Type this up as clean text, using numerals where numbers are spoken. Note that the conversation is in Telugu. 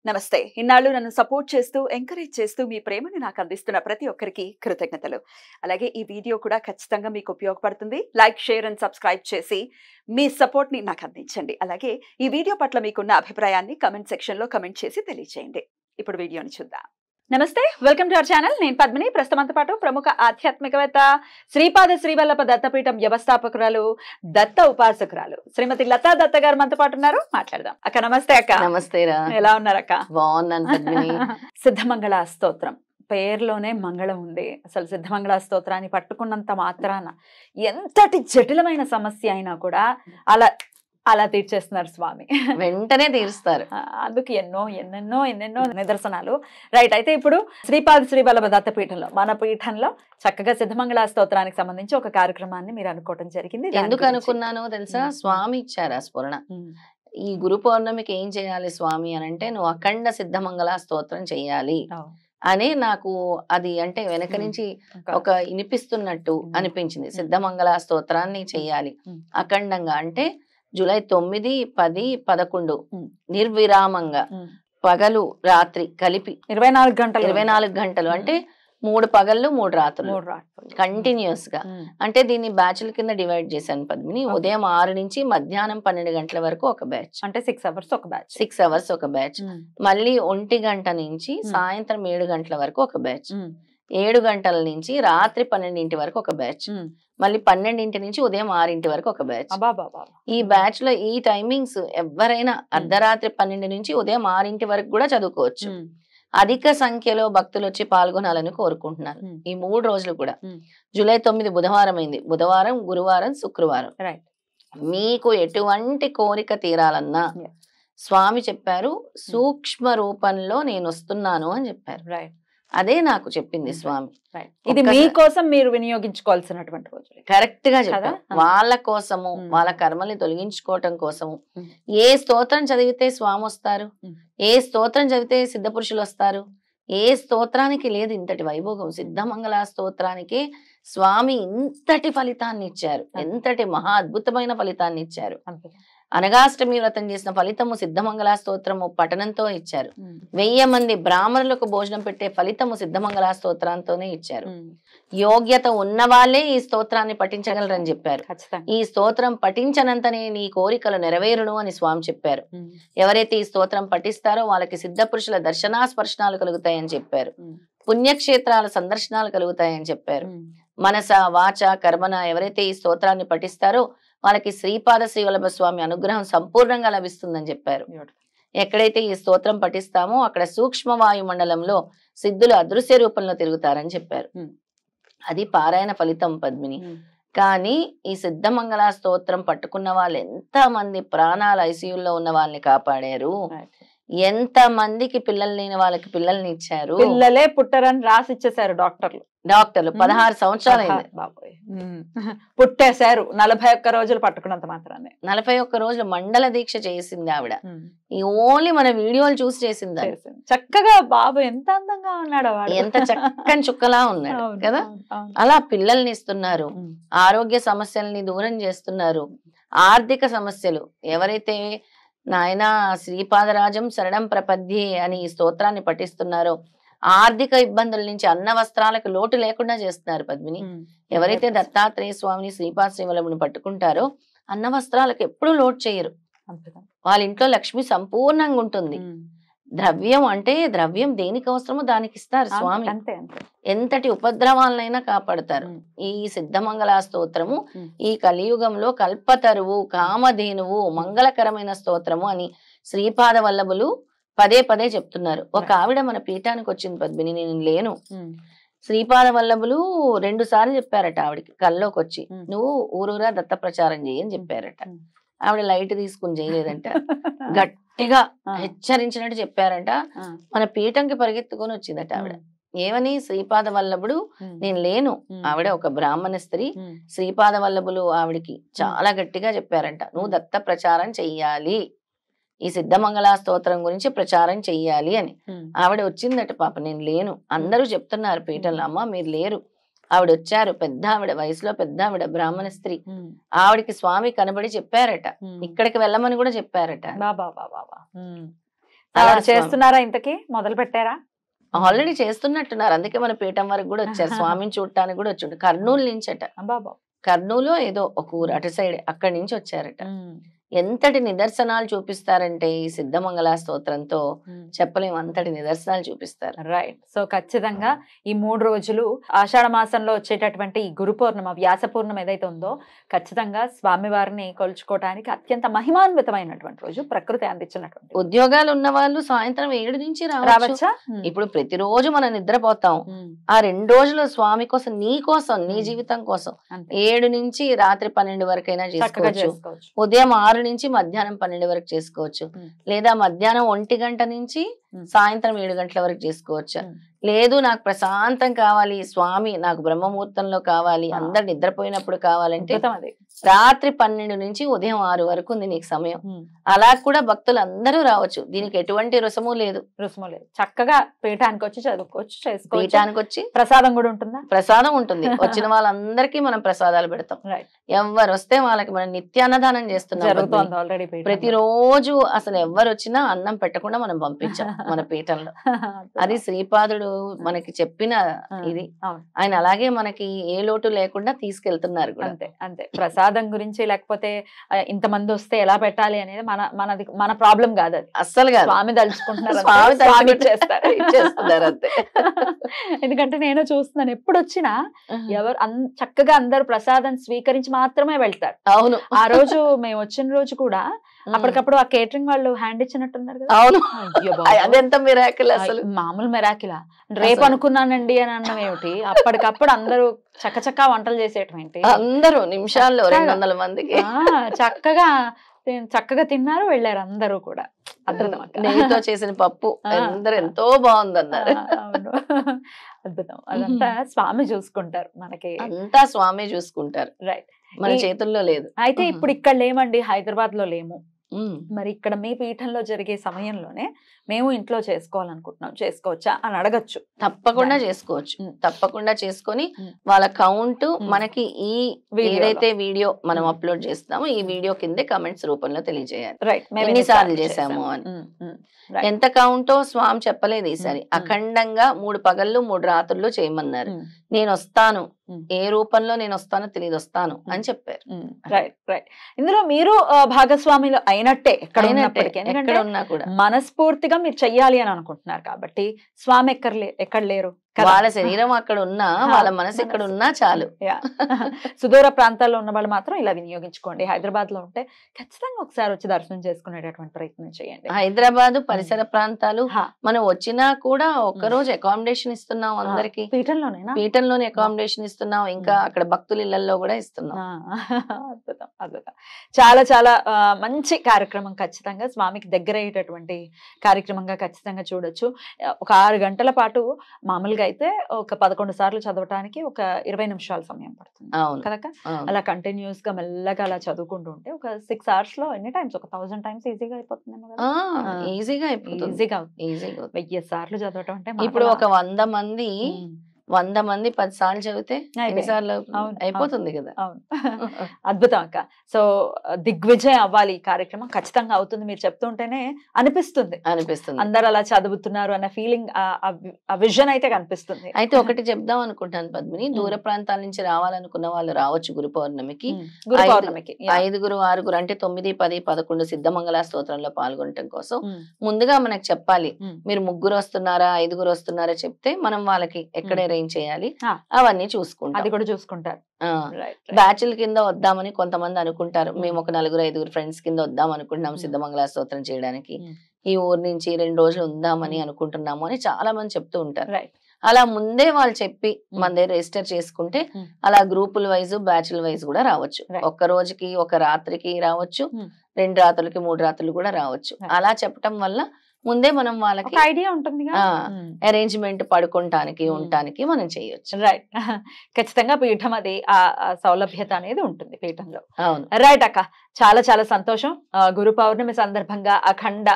నమస్తే. ఇన్నాళ్ళు నన్ను సపోర్ట్ చేస్తూ, ఎంకరేజ్ చేస్తూ మీ ప్రేమని నాకు అందిస్తున్న ప్రతి ఒక్కరికి కృతజ్ఞతలు. అలాగే ఈ వీడియో కూడా ఖచ్చితంగా మీకు ఉపయోగపడుతుంది. లైక్, షేర్ అండ్ సబ్స్క్రైబ్ చేసి మీ సపోర్ట్‌ని నాకు అందించండి. అలాగే ఈ వీడియో పట్ల మీకున్న అభిప్రాయాన్ని కామెంట్ సెక్షన్‌లో కామెంట్ చేసి తెలియజేయండి. ఇప్పుడు వీడియోని చూద్దాం. నమస్తే, వెల్కమ్ టు అవర్ ఛానల్. నేను పద్మిని. ప్రస్తుతంతో పాటు ప్రముఖ ఆధ్యాత్మికవేత్త, శ్రీపాద శ్రీవల్లభ దత్తపీఠం వ్యవస్థాపకురాలు, దత్త ఉపాసకురాలు శ్రీమతి లతా దత్త గారు మనతో పాటు ఉన్నారు. మాట్లాడదాం. అక్క నమస్తే. అక్క నమస్తే రా. ఎలా ఉన్నారు అక్క? బాగున్నాను పద్మిని. సిద్ధమంగళ స్తోత్రం పేరులోనే మంగళం ఉంది. అసలు సిద్ధమంగళ స్తోత్రాన్ని పట్టుకున్నంత మాత్రాన ఎంతటి జటిలమైన సమస్య అయినా కూడా అలా అలా తీర్చేస్తున్నారు స్వామి. వెంటనే తీరుస్తారు. అందుకు ఎన్నెన్నో నిదర్శనాలు. రైట్. అయితే ఇప్పుడు శ్రీపాద శ్రీవల్లభ దత్తపీఠంలో, మన పీఠంలో చక్కగా సిద్ధమంగళ స్తోత్రానికి సంబంధించి ఒక కార్యక్రమాన్ని మీరు అనుకోవడం జరిగింది. ఎందుకు అనుకున్నానో తెలుసా? స్వామి ఇచ్చారు ఆ స్ఫురణ. ఈ గురు పౌర్ణమికి ఏం చేయాలి స్వామి అని అంటే, నువ్వు అఖండ సిద్ధమంగళ స్తోత్రం చెయ్యాలి అనే నాకు అది అంటే వెనక నుంచి ఒక వినిపిస్తున్నట్టు అనిపించింది. సిద్ధమంగళ స్తోత్రాన్ని చెయ్యాలి అఖండంగా. అంటే జూలై 9, 10, 11 నిర్విరామంగా పగలు రాత్రి కలిపి 24 గంటలు అంటే 3 పగళ్ళు 3 రాత్రులు కంటిన్యూస్ గా. అంటే దీన్ని బ్యాచ్ల కింద డివైడ్ చేశాను పద్మిని. ఉదయం 6 నుంచి మధ్యాహ్నం 12 గంటల వరకు ఒక బ్యాచ్, అంటే 6 అవర్స్ ఒక బ్యాచ్. 6 అవర్స్ ఒక బ్యాచ్. మళ్ళీ 1 గంట నుంచి సాయంత్రం 7 గంటల వరకు ఒక బ్యాచ్. 7 గంటల నుంచి రాత్రి 12 వరకు ఒక బ్యాచ్. మళ్ళీ 12 నుంచి ఉదయం 6 వరకు ఒక బ్యాచ్. ఈ బ్యాచ్ లో ఈ టైమింగ్స్ ఎవరైనా అర్ధరాత్రి 12 నుంచి ఉదయం 6 వరకు కూడా చదువుకోవచ్చు. అధిక సంఖ్యలో భక్తులు వచ్చి పాల్గొనాలని కోరుకుంటున్నారు. ఈ 3 రోజులు కూడా. జూలై 9 బుధవారం అయింది. బుధవారం, గురువారం, శుక్రవారం. మీకు ఎటువంటి కోరిక తీరాలన్నా స్వామి చెప్పారు, సూక్ష్మ రూపంలో నేను వస్తున్నాను అని చెప్పారు. అదే నాకు చెప్పింది స్వామి. ఇది మీకోసం మీరు వినియోగించుకోవాల్సినటువంటి రోజు. కరెక్ట్ గా చెప్పారు. వాళ్ళ కోసము, వాళ్ళ కర్మల్ని తొలగించుకోవటం కోసము. ఏ స్తోత్రం చదివితే స్వామి వస్తారు, ఏ స్తోత్రం చదివితే సిద్ధ పురుషులు వస్తారు, ఏ స్తోత్రానికి లేదు ఇంతటి వైభోగం. సిద్ధమంగళ స్తోత్రానికి స్వామి ఇంతటి ఫలితాన్ని ఇచ్చారు, ఎంతటి మహా అద్భుతమైన ఫలితాన్ని ఇచ్చారు. అనగాష్టమి వ్రతం చేసిన ఫలితము సిద్ధమంగళ స్తోత్రము పఠనంతో ఇచ్చారు. 1000 మంది బ్రాహ్మణులకు భోజనం పెట్టే ఫలితము సిద్ధమంగళ స్తోత్రంతోనే ఇచ్చారు. యోగ్యత ఉన్న వాళ్ళే ఈ స్తోత్రాన్ని పఠించగలరని చెప్పారు. ఈ స్తోత్రం పఠించనంతనే నీ కోరికలు నెరవేరును అని స్వామి చెప్పారు. ఎవరైతే ఈ స్తోత్రం పఠిస్తారో వాళ్ళకి సిద్ధ పురుషుల దర్శనా స్పర్శనాలు కలుగుతాయని చెప్పారు. పుణ్యక్షేత్రాల సందర్శనాలు కలుగుతాయని చెప్పారు. మనస, వాచ, కర్మన ఎవరైతే ఈ స్తోత్రాన్ని పఠిస్తారో వాళ్ళకి శ్రీపాద శ్రీవల్లభ స్వామి అనుగ్రహం సంపూర్ణంగా లభిస్తుందని చెప్పారు. ఎక్కడైతే ఈ స్తోత్రం పఠిస్తామో అక్కడ సూక్ష్మ వాయు మండలంలో సిద్ధులు అదృశ్య రూపంలో తిరుగుతారని చెప్పారు. అది పారాయణ ఫలితం పద్మిని. కానీ ఈ సిద్ధమంగళ స్తోత్రం పట్టుకున్న వాళ్ళు ఎంత మంది ప్రాణాలు ఐసీయూలో ఉన్న వాళ్ళని కాపాడారు, ఎంత మందికి పిల్లలు లేని వాళ్ళకి పిల్లల్ని ఇచ్చారు. పిల్లలే పుట్టరని రాసి ఇచ్చేసారు డాక్టర్లు. 16 సంవత్సరాలు అయింది పుట్టేశారు. 41 రోజులు పట్టుకున్నంత మాత్రాన్ని 41 రోజులు మండల దీక్ష చేసింది ఆవిడ. ఈ ఓన్లీ మన వీడియోలు చూసి చేసింది. చక్కగా బాబు ఎంత అందంగా ఉన్నాడు, ఎంత చక్కని చుక్కలా ఉన్నాడు కదా. అలా పిల్లల్ని ఇస్తున్నారు, ఆరోగ్య సమస్యల్ని దూరం చేస్తున్నారు. ఆర్థిక సమస్యలు ఎవరైతే నాయన శ్రీపాదరాజం శరణం ప్రపద్యే అని ఈ స్తోత్రాన్ని పఠిస్తున్నారో ఆర్థిక ఇబ్బందుల నుంచి అన్న వస్త్రాలకు లోటు లేకుండా చేస్తున్నారు పద్మిని. ఎవరైతే దత్తాత్రేయ స్వామిని, శ్రీపాద శ్రీవల్లభుని పట్టుకుంటారో అన్న వస్త్రాలకు ఎప్పుడు లోటు చేయరు. వాళ్ళ ఇంట్లో లక్ష్మి సంపూర్ణంగా ఉంటుంది. ద్రవ్యం అంటే ద్రవ్యం దేనికి అవసరమో దానికి ఇస్తారు స్వామి. ఎంతటి ఉపద్రవాలనైనా కాపాడతారు. ఈ సిద్ధమంగళ స్తోత్రము ఈ కలియుగంలో కల్పతరువు, కామధేనువు, మంగళకరమైన స్తోత్రము అని శ్రీపాద వల్లభులు పదే పదే చెప్తున్నారు. ఒక ఆవిడ మన పీఠానికి వచ్చింది పద్మిని, నేను లేను. శ్రీపాద వల్లభులు 2 సార్లు చెప్పారట ఆవిడకి కల్లోకి వచ్చి, నువ్వు ఊరూరా దత్త ప్రచారం చేయని చెప్పారట. ఆవిడ లైట్ తీసుకుని చేయలేదంట, గట్టిగా హెచ్చరించినట్టు చెప్పారంట. మన పీఠంకి పరిగెత్తుకొని వచ్చిందట ఆవిడ. ఏమని? శ్రీపాద వల్లభుడు నేను లేను. ఆవిడ ఒక బ్రాహ్మణ స్త్రీ. శ్రీపాద వల్లభులు ఆవిడికి చాలా గట్టిగా చెప్పారంట, నువ్వు దత్త ప్రచారం చెయ్యాలి, ఈ సిద్ధమంగళ స్తోత్రం గురించి ప్రచారం చెయ్యాలి అని. ఆవిడ వచ్చిందట. పాప నేను లేను. అందరూ చెప్తున్నారు పీఠంలో, అమ్మ మీరు లేరు. ఆవిడ వచ్చారు. పెద్ద ఆవిడ, వయసులో పెద్ద ఆవిడ, బ్రాహ్మణ స్త్రీ. ఆవిడకి స్వామి కనబడి చెప్పారట, ఇక్కడికి వెళ్ళమని కూడా చెప్పారట. అలా చేస్తున్నారా? ఇంతకీ మొదలు పెట్టారా? ఆల్రెడీ చేస్తున్నట్టున్నారు, అందుకే మన పీఠం వరకు కూడా వచ్చారు, స్వామిని చూడటానికి కూడా వచ్చి కర్నూలు నుంచి అట. బాబా, కర్నూలు ఏదో ఒక ఊరు అటు సైడ్, అక్కడి నుంచి వచ్చారట. ఎంతటి నిదర్శనాలు చూపిస్తారంటే ఈ సిద్ధమంగళ స్తోత్రంతో చెప్పలేము, అంతటి నిదర్శనాలు చూపిస్తారు. రైట్. సో ఖచ్చితంగా ఈ 3 రోజులు ఆషాఢ మాసంలో వచ్చేటటువంటి ఈ గురు పౌర్ణమ, వ్యాస పౌర్ణమి ఏదైతే ఉందో ఖచ్చితంగా స్వామివారిని కొలుచుకోవడానికి అత్యంత మహిమాన్వితమైనటువంటి రోజు, ప్రకృతి అందించినటువంటి. ఉద్యోగాలు ఉన్న వాళ్ళు సాయంత్రం 7 నుంచి రావచ్చా? ఇప్పుడు ప్రతిరోజు మనం నిద్రపోతాం, ఆ 2 రోజులు స్వామి కోసం, నీ కోసం, నీ జీవితం కోసం 7 నుంచి రాత్రి 12 వరకైనా చేసుకోవచ్చు. ఉదయం 6 నుంచి మధ్యాహ్నం 12 వరకు చేసుకోవచ్చు, లేదా మధ్యాహ్నం 1 గంట నుంచి సాయంత్రం 7 గంటల వరకు చేసుకోవచ్చు. లేదు నాకు ప్రశాంతం కావాలి, స్వామి నాకు బ్రహ్మముహూర్తంలో కావాలి, అందరు నిద్రపోయినప్పుడు కావాలంటే రాత్రి 12 నుంచి ఉదయం 6 వరకు ఉంది నీకు సమయం. అలా కూడా భక్తులు అందరూ రావచ్చు, దీనికి ఎటువంటి రుసము లేదు. చక్కగా పీఠానికి వచ్చి చదువుకోవచ్చు, చేసుకోవచ్చు. పీఠానికి వచ్చి ప్రసాదం కూడా ఉంటుందా? ప్రసాదం ఉంటుంది. వచ్చిన వాళ్ళందరికీ మనం ప్రసాదాలు పెడతాం. ఎవరు వస్తే వాళ్ళకి మనం నిత్యాన్నదానం చేస్తున్నాం. ప్రతిరోజు అసలు ఎవరు వచ్చినా అన్నం పెట్టకుండా మనం పంపించాం మన పీఠంలో. అది శ్రీపాదుడు మనకి చెప్పిన ఇది. ఆయన అలాగే మనకి ఏ లోటు లేకుండా తీసుకెళ్తున్నారు కూడా. అంతే అంతే. ప్రసాదం గురించి లేకపోతే ఇంతమంది వస్తే ఎలా పెట్టాలి అనేది మన ప్రాబ్లం కాదు, అది అస్సలు కాదు. స్వామి తలుచుకుంటున్నారు, స్వామి చేస్తున్నారు అంతే. ఎందుకంటే నేను చూస్తున్నాను, ఎప్పుడు వచ్చినా ఎవరు చక్కగా అందరు ప్రసాదం స్వీకరించి మాత్రమే వెళ్తారు. అవును. ఆ రోజు మేము వచ్చిన రోజు కూడా అప్పటికప్పుడు ఆ కేటరింగ్ వాళ్ళు హ్యాండ్ ఇచ్చినట్టున్నారు కదా. అవును. అదెంత మిరాకిల్ అసలు, మామూలు మిరాకిలా. రేపు అనుకున్నానండి అని అన్నం ఏమిటి, అప్పటికప్పుడు అందరూ చక్కచక్కా వంటలు చేసేయటం ఏంటి, అందరూ నిమిషాల్లో 200 మందికి చక్కగా తిన్నారు, వెళ్ళారు అందరూ కూడా. అద్భుతం. నెయ్యితో చేసిన పప్పు అందరూ ఎంతో బాగుందన్నారు. అవును, అద్భుతం. అదంతా స్వామి చూసుకుంటారు, మనకి అంతా స్వామి చూసుకుంటారు. రైట్, మన చేతుల్లో లేదు. అయితే ఇప్పుడు ఇక్కడ లేమండి, హైదరాబాద్ లో లేము. మరి ఇక్కడ మీ పీఠంలో జరిగే సమయంలోనే మేము ఇంట్లో చేసుకోవాలనుకుంటున్నాం, చేసుకోవచ్చా అని అడగచ్చు? తప్పకుండా చేసుకోవచ్చు, తప్పకుండా చేసుకొని వాళ్ళ కౌంట్ మనకి ఈ ఏదైతే వీడియో మనం అప్లోడ్ చేస్తున్నామో ఈ వీడియో కిందే కమెంట్స్ రూపంలో తెలియజేయాలి. రైట్, ఎన్నిసార్లు చేసాము అని. ఎంత కౌంటో స్వామి చెప్పలేదు ఈసారి. అఖండంగా 3 పగళ్ళు 3 రాత్రులు చేయమన్నారు. నేను వస్తాను, ఏ రూపంలో నేను వస్తానో తెలియదు, వస్తాను అని చెప్పారు. Right right. ఇందులో మీరు భాగస్వామిలో అయినట్టే ఎక్కడ ఉన్నప్పటికీ, ఎందుకంటే మనస్ఫూర్తిగా మీరు చెయ్యాలి అని అనుకుంటున్నారు కాబట్టి. స్వామి ఎక్కడ లేరు, వాళ్ళ శరీరం అక్కడ ఉన్నా వాళ్ళ మనసు ఇక్కడ ఉన్నా చాలు. సుదూర ప్రాంతాల్లో ఉన్న వాళ్ళు మాత్రం ఇలా వినియోగించుకోండి. హైదరాబాద్ లో ఉంటే ఖచ్చితంగా ఒకసారి వచ్చి దర్శనం చేసుకునేటటువంటి ప్రయత్నం చేయండి. హైదరాబాద్ పరిసర ప్రాంతాలు మనం వచ్చినా కూడా ఒక్కరోజు అకామిడేషన్ ఇస్తున్నాం అందరికి. పీఠంలోనే అకామిడేషన్ ఇస్తున్నాం, ఇంకా అక్కడ భక్తుల ఇళ్లలో కూడా ఇస్తున్నాం. అద్భుతం అద్భుతం. చాలా చాలా మంచి కార్యక్రమం, ఖచ్చితంగా స్వామికి దగ్గర అయ్యేటటువంటి కార్యక్రమంగా ఖచ్చితంగా చూడొచ్చు. ఒక 6 గంటల పాటు మామూలుగా అయితే ఒక 11 సార్లు చదవటానికి ఒక 20 నిమిషాల సమయం పడుతుంది కదా. అలా కంటిన్యూస్ గా మెల్లగా అలా చదువుకుంటూ ఉంటే ఒక 6 hours లో ఎన్ని టైమ్స్, ఒక 1000 times ఈజీగా అయిపోతుందేమో కదా. ఈజీగా 1000 సార్లు చదవటం అంటే ఇప్పుడు ఒక 100 మంది 10 సార్లు చదివితే ఎన్నిసార్లు అయిపోతుంది కదా. అవును, అద్భుతం అక్క. సో దిగ్విజయం అవ్వాలి ఈ కార్యక్రమం, ఖచ్చితంగా అవుతుంది. మీరు చెప్తుంటేనే అనిపిస్తుంది అందరు అలా చదువుతున్నారు అన్న ఫీలింగ్, ఆ విజన్ అయితే కనిపిస్తుంది. అయితే ఒకటి చెప్దాం అనుకుంటాను పద్మిని, దూర ప్రాంతాల నుంచి రావాలనుకున్న వాళ్ళు రావచ్చు గురు పౌర్ణమికి. 5 6 అంటే 9 10 11 సిద్ధమంగళ స్తోత్రంలో పాల్గొనటం కోసం ముందుగా మనకు చెప్పాలి. మీరు 3 వస్తున్నారా 5 వస్తున్నారా చెప్తే మనం వాళ్ళకి ఎక్కడ అరేంజ్ చేయాలి అవన్నీ చూసుకుంటాం. అది కూడా చూసుకుంటారు. బ్యాచ్ల కింద వద్దామని కొంతమంది అనుకుంటారు. మేము ఒక 4 5 ఫ్రెండ్స్ కింద వద్దాం అనుకుంటున్నాం సిద్ధమంగళ స్తోత్రం చేయడానికి, ఈ ఊరు నుంచి 2 రోజులు ఉందామని అనుకుంటున్నాము అని చాలా మంది చెప్తూ ఉంటారు. అలా ముందే వాళ్ళు చెప్పి మన దగ్గర రిజిస్టర్ చేసుకుంటే అలా గ్రూపుల వైజ్ బ్యాచ్ల వైజ్ కూడా రావచ్చు. ఒక్క రోజుకి ఒక రాత్రికి రావచ్చు, 2 రాత్రులకి 3 రాత్రులు కూడా రావచ్చు. అలా చెప్పటం వల్ల ముందే మనం వాళ్ళకి ఐడియా ఉంటుంది, అరేంజ్మెంట్ పడుకోవటానికి ఉండటానికి మనం చేయొచ్చు. రైట్, ఖచ్చితంగా పీఠం అది ఆ సౌలభ్యత అనేది ఉంటుంది పీఠంలో. అవును, రైట్ అక్క. చాలా చాలా సంతోషం. గురు పౌర్ణమి సందర్భంగా అఖండ